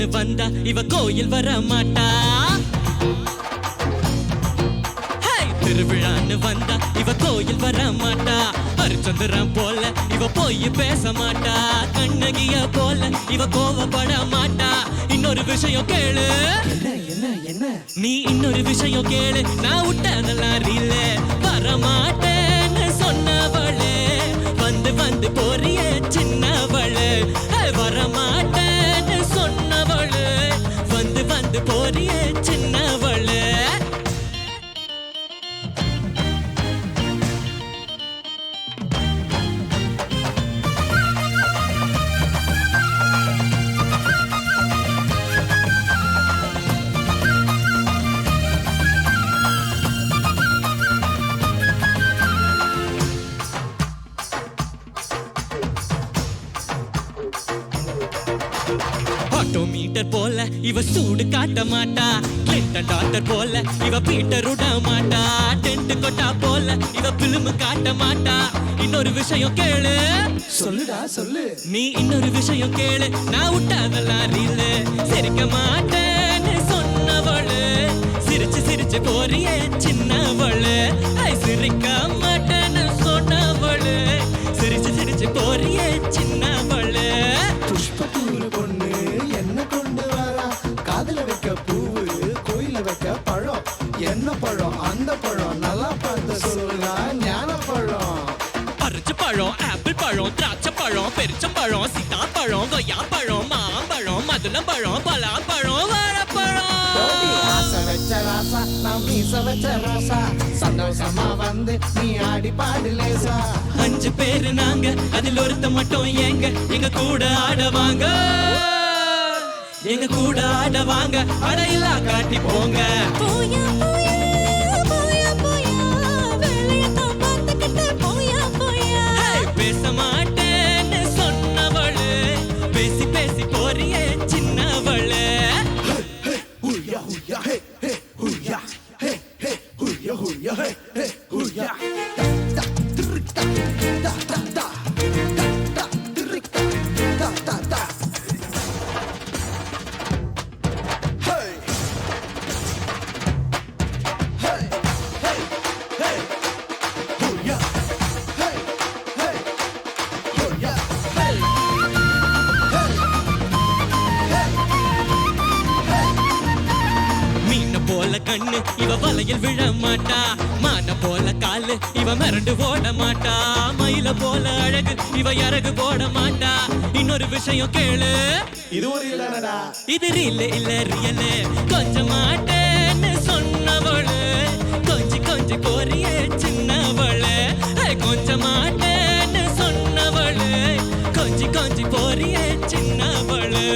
திருவிழான்னு வந்தா இவ கோயில் வர மாட்டா. திருவிழான்னு வந்தா இவ கோயில் வர மாட்டா. ஹரிச்சந்திரன் போல இவ போய் பேச மாட்டா. கண்ணகிய போல இவ கோவப்பட மாட்டா. இன்னொரு விஷயம் கேளு. நீ இன்னொரு விஷயம் கேளு. நான் விட்டதெல்லாம் ரீல வர மாட்டேன்னு சொன்னவளே. வந்து வந்து போறிய சின்னவளே. வர மாட்டேன்னு சொன்னவளே. வந்து வந்து போறிய சின்னவளே. ஆட்டோமீட்டர் போல இவ சூடு காட்ட மாட்டா. கிளின்டன் டாக்டர் போல இவ பீட்டர் விட மாட்டா. டென்ட் கொட்டா போல இவ பிலிம் காட்ட மாட்டா. இன்னொரு விஷயம் கேளு. சொல்லுடா சொல்லு. நீ இன்னொரு விஷயம் கேளு. நான் விட்டதெல்லாம் ரீல சிரிக்க மாட்டேன்னு சொன்னவளு. சிரிச்சு சிரிச்சு போறிய சின்னவளு. சிரிக்க மாட்டேன்னு சொன்னவளு. சிரிச்சு சிரிச்சு போறிய சின்னவளு. புஷ்பத்தூர் பொண்ணு என்ன கொண்டு வரா? காதுல வைக்க பூவு, கோயில வைக்க பழம். என்ன பழம்? அந்த பழம் நல்லா பார்த்து சொல்லுடா. ஞான பழம். பறிச்ச பழம், ஆப்பிள் பழம், திராட்சை பழம், பெருச்சம்பழம், சீதாப்பழம், கொய்யாப்பழம், மாம்பழம், மதுளம்பழம், பலாப்பழம், வாழைப்பழம். ஆசை வச்ச ராசா, நான் மீச வச்ச ரோசா. சந்தோஷமா வந்து நீ ஆடி பாடு லேசா. 5 பேரு நாங்க, அதில் ஒருத்த மட்டும் ஏங்க எங்க கூட ஆடவாங்க. எங்க கூட ஆடவாங்க. அடையிலா காட்டி போங்க. போயா போயா போயா போயா வெளிய தம்பத்துக்கிட்ட போயா போயா. பேச மாட்டேன்னு சொன்னவளு. பேசி பேசி போறிய சின்னவளு. ஹுய்யா ஹுய்யா ஹே ஹே ஹுய்யா ஹே ஹே ஹுய்யா ஹுய்யா ஹே ஹே ஹுய்யா. டா த்ரிக்டா டா டா டா டா த்ரிக்டா டா டா டா. ஹே ஹே ஹே ஹே ஹுய்யா ஹே ஹே ஹுய்யா ஹே மீன போல கண்ணு இவ வலையில் விழ மாட்டா. மான போல காலு இவ மிரண்டு ஓட மாட்டா. மயில போல அழகு இவ இறகு போட மாட்டா. இன்னொரு விஷயம் கேளு. இது ஒரு இல்லடா. இது ரீல் இல்ல ரியல். கொஞ்சம் மாட்டேன்னு சொன்னவளு. கொஞ்சி கொஞ்சி போறிய சின்னவளு. கொஞ்சம் மாட்டேன்னு சொன்னவளு. கொஞ்சி கொஞ்சி போறிய சின்னவளு.